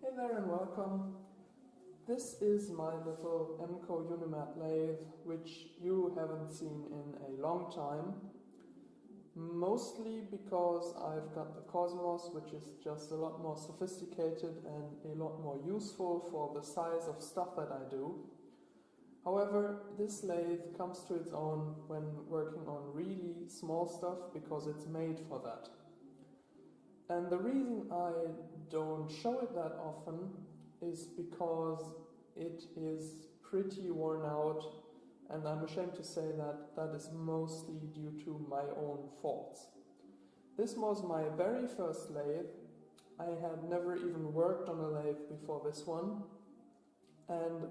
Hey there and welcome. This is my little Emco Unimat lathe, which you haven't seen in a long time. Mostly because I've got the Cosmos, which is just a lot more sophisticated and a lot more useful for the size of stuff that I do. However, this lathe comes to its own when working on really small stuff because it's made for that. And the reason I don't show it that often is because it is pretty worn out, and I'm ashamed to say that that is mostly due to my own faults. This was my very first lathe. I had never even worked on a lathe before this one, and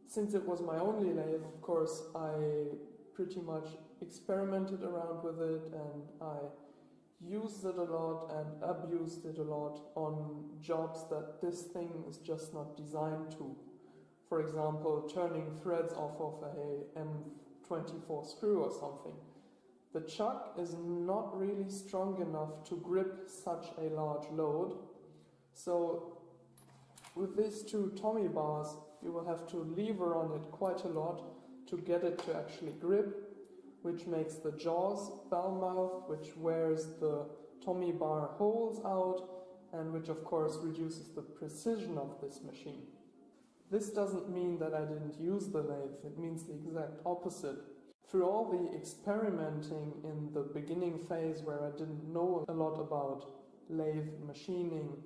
since it was my only lathe, of course, I pretty much experimented around with it, and I used it a lot and abused it a lot on jobs that this thing is just not designed to. For example, turning threads off of a M24 screw or something. The chuck is not really strong enough to grip such a large load. So with these two Tommy bars, you will have to lever on it quite a lot to get it to actually grip, which makes the jaws foul-mouthed, which wears the Tommy bar holes out, and which of course reduces the precision of this machine. This doesn't mean that I didn't use the lathe, it means the exact opposite. Through all the experimenting in the beginning phase where I didn't know a lot about lathe machining,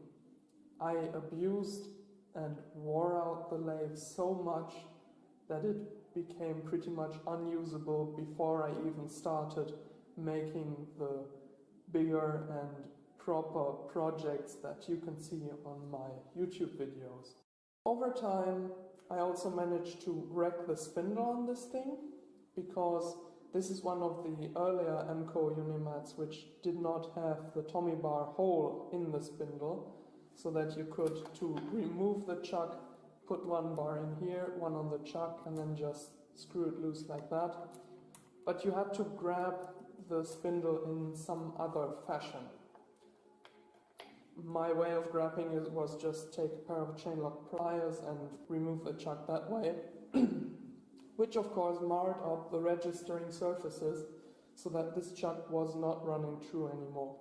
I abused and wore out the lathe so much that it became pretty much unusable before I even started making the bigger and proper projects that you can see on my YouTube videos. Over time, I also managed to wreck the spindle on this thing, because this is one of the earlier Emco Unimats which did not have the Tommy bar hole in the spindle, so that you could, to remove the chuck, put one bar in here, one on the chuck, and then just screw it loose like that. But you had to grab the spindle in some other fashion. My way of grabbing it was just take a pair of chain lock pliers and remove the chuck that way, which of course marred up the registering surfaces so that this chuck was not running true anymore.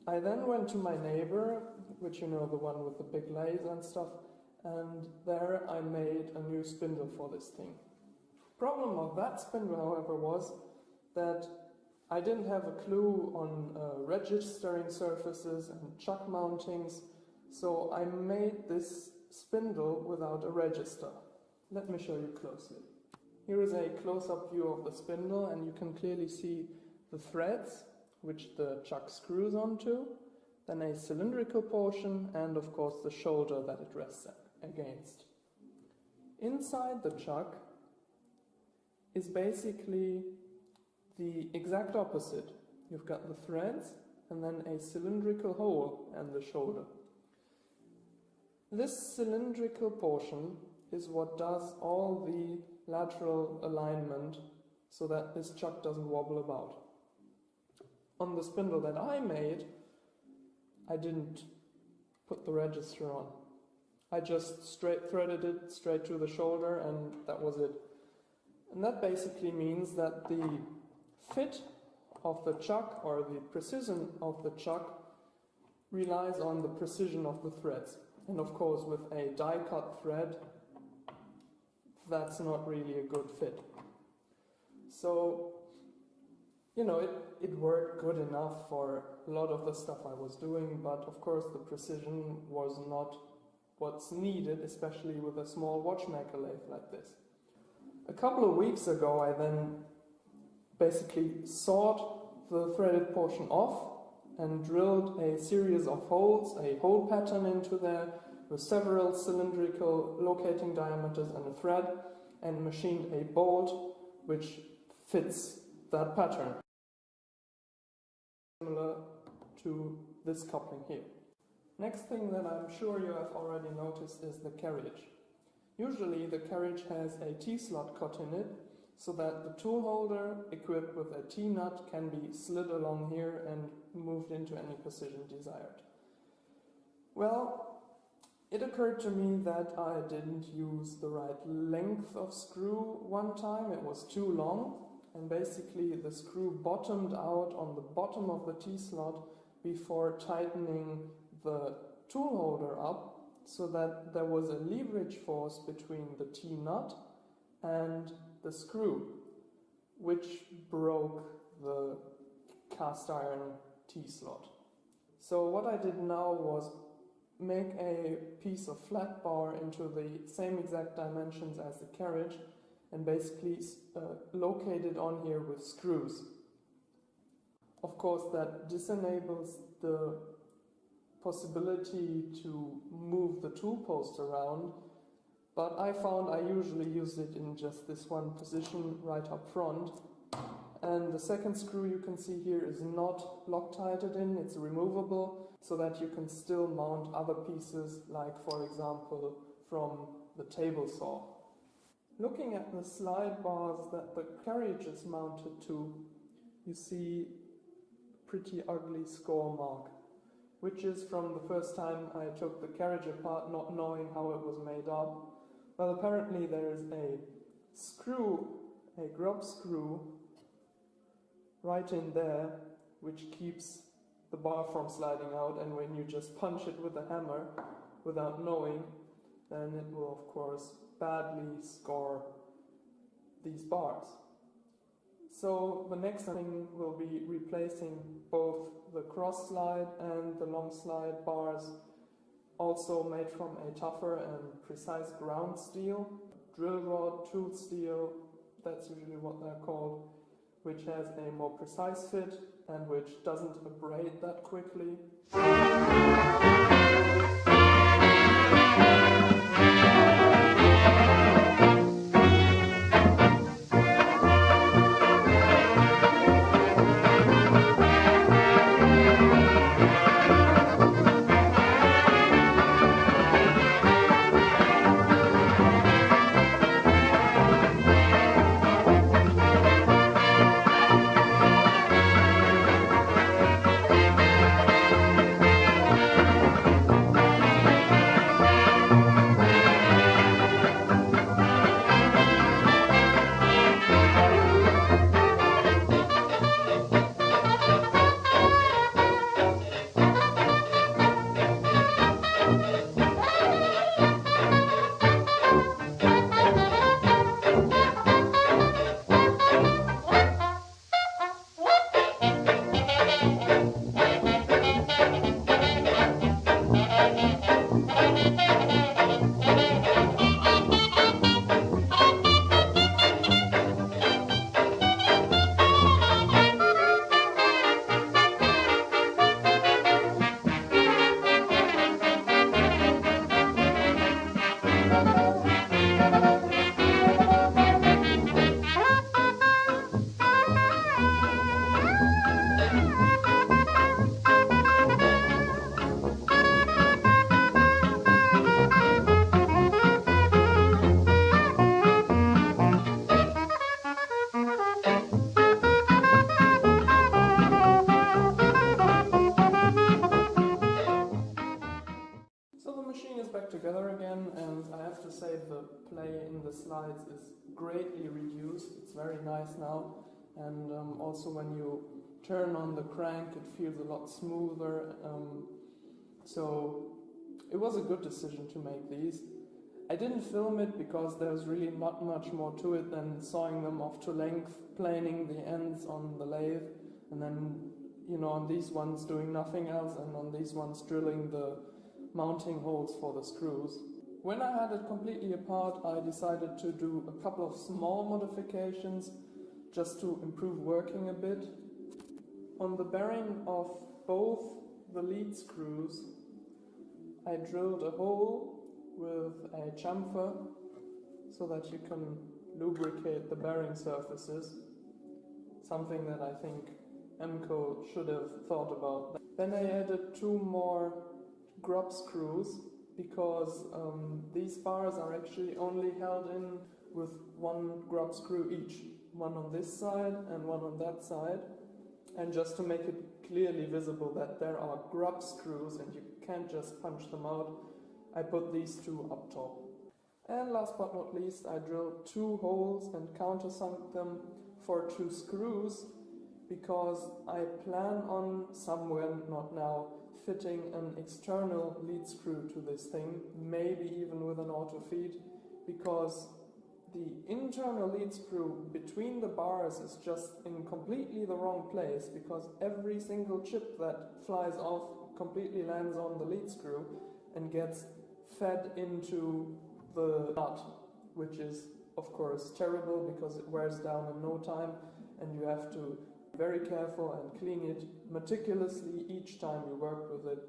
I then went to my neighbor, which you know, the one with the big lathe and stuff, and there I made a new spindle for this thing. Problem of that spindle, however, was that I didn't have a clue on registering surfaces and chuck mountings, so I made this spindle without a register. Let me show you closely. Here is a close-up view of the spindle, and you can clearly see the threads, which the chuck screws onto, then a cylindrical portion, and of course the shoulder that it rests against. Inside the chuck is basically the exact opposite. You've got the threads and then a cylindrical hole and the shoulder. This cylindrical portion is what does all the lateral alignment so that this chuck doesn't wobble about. On the spindle that I made, I didn't put the register on. I just straight threaded it straight to the shoulder, and that was it. And that basically means that the fit of the chuck, or the precision of the chuck, relies on the precision of the threads. And of course, with a die-cut thread, that's not really a good fit. So, you know, it worked good enough for a lot of the stuff I was doing, but of course the precision was not what's needed, especially with a small watchmaker lathe like this. A couple of weeks ago I then basically sawed the threaded portion off and drilled a series of holes, a hole pattern into there with several cylindrical locating diameters and a thread, and machined a bolt which fits that pattern, similar to this coupling here. Next thing that I'm sure you have already noticed is the carriage. Usually the carriage has a T-slot cut in it, so that the tool holder equipped with a T-nut can be slid along here and moved into any position desired. Well, It occurred to me that I didn't use the right length of screw one time. It was too long, and basically the screw bottomed out on the bottom of the T-slot before tightening the tool holder up, so that there was a leverage force between the T-nut and the screw, which broke the cast iron T-slot. So what I did now was make a piece of flat bar into the same exact dimensions as the carriage and basically locate it on here with screws. Of course, that disenables the possibility to move the tool post around, but I found I usually use it in just this one position right up front. And the second screw you can see here is not Loctited in, it's removable, so that you can still mount other pieces, like for example from the table saw. Looking at the slide bars that the carriage is mounted to, you see a pretty ugly score mark, which is from the first time I took the carriage apart, not knowing how it was made up. Well, apparently there is a screw, a grub screw, right in there, which keeps the bar from sliding out, and when you just punch it with a hammer without knowing, then it will of course badly score these bars. So the next thing will be replacing both the cross slide and the long slide bars, also made from a tougher and precise ground steel, drill rod, tool steel, that's usually what they're called, which has a more precise fit and which doesn't abrade that quickly. Together again, and I have to say the play in the slides is greatly reduced. It's very nice now, and also when you turn on the crank it feels a lot smoother, so it was a good decision to make these. I didn't film it because there's really not much more to it than sawing them off to length, planing the ends on the lathe, and then, you know, on these ones doing nothing else, and on these ones drilling the mounting holes for the screws. When I had it completely apart, I decided to do a couple of small modifications just to improve working a bit. On the bearing of both the lead screws, I drilled a hole with a chamfer so that you can lubricate the bearing surfaces, something that I think Emco should have thought about. Then I added 2 more grub screws, because these bars are actually only held in with 1 grub screw each, one on this side and one on that side, and just to make it clearly visible that there are grub screws and you can't just punch them out, I put these two up top. And last but not least, I drilled 2 holes and countersunk them for 2 screws, because I plan on somewhere, not now, fitting an external lead screw to this thing, maybe even with an auto feed, because the internal lead screw between the bars is just in completely the wrong place, because every single chip that flies off completely lands on the lead screw and gets fed into the nut, which is of course terrible because it wears down in no time, and you have to be very careful and clean it meticulously each time you work with it.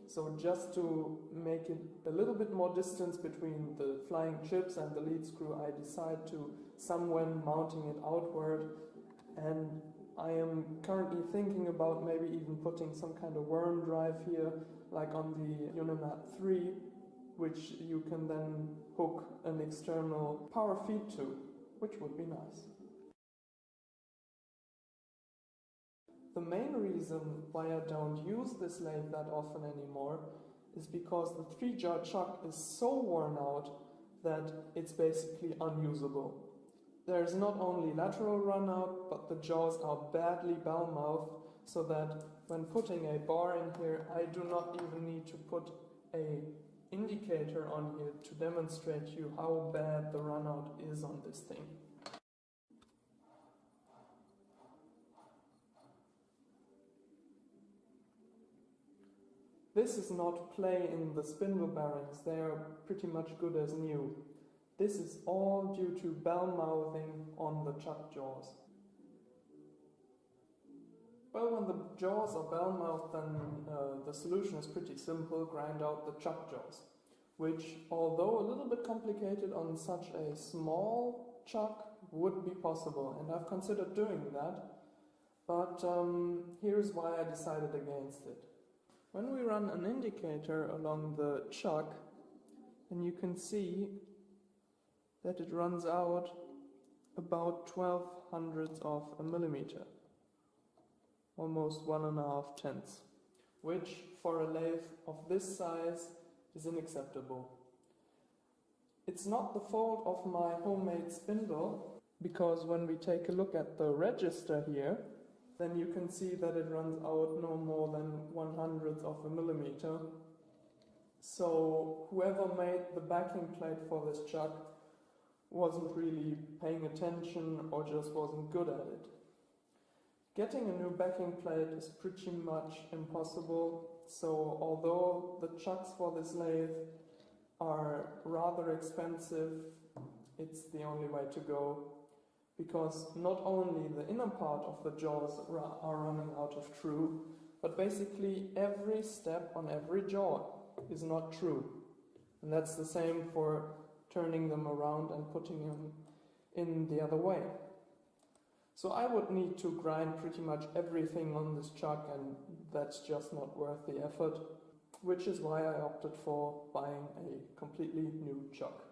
So just to make it a little bit more distance between the flying chips and the lead screw, I decide to somewhere mounting it outward, and I am currently thinking about maybe even putting some kind of worm drive here, like on the Unimat 3, which you can then hook an external power feed to, which would be nice. The main reason why I don't use this lathe that often anymore is because the 3-jar chuck is so worn out that it's basically unusable. There's not only lateral runout, but the jaws are badly bell-mouthed, so that when putting a bar in here, I do not even need to put a indicator on here to demonstrate to you how bad the runout is on this thing. This is not play in the spindle bearings, they are pretty much good as new. This is all due to bell mouthing on the chuck jaws. Well, when the jaws are bell mouthed, then the solution is pretty simple: grind out the chuck jaws, which, although a little bit complicated on such a small chuck, would be possible, and I've considered doing that, but here's why I decided against it. When we run an indicator along the chuck, then you can see that it runs out about 0.12 of a millimeter, almost 1.5 tenths, which for a lathe of this size is unacceptable. It's not the fault of my homemade spindle, because when we take a look at the register here, then you can see that it runs out no more than 1/100 of a millimeter. So whoever made the backing plate for this chuck wasn't really paying attention or just wasn't good at it. Getting a new backing plate is pretty much impossible, so although the chucks for this lathe are rather expensive, it's the only way to go, because not only the inner part of the jaws are running out of true, but basically every step on every jaw is not true. And that's the same for turning them around and putting them in the other way. So I would need to grind pretty much everything on this chuck, and that's just not worth the effort, which is why I opted for buying a completely new chuck.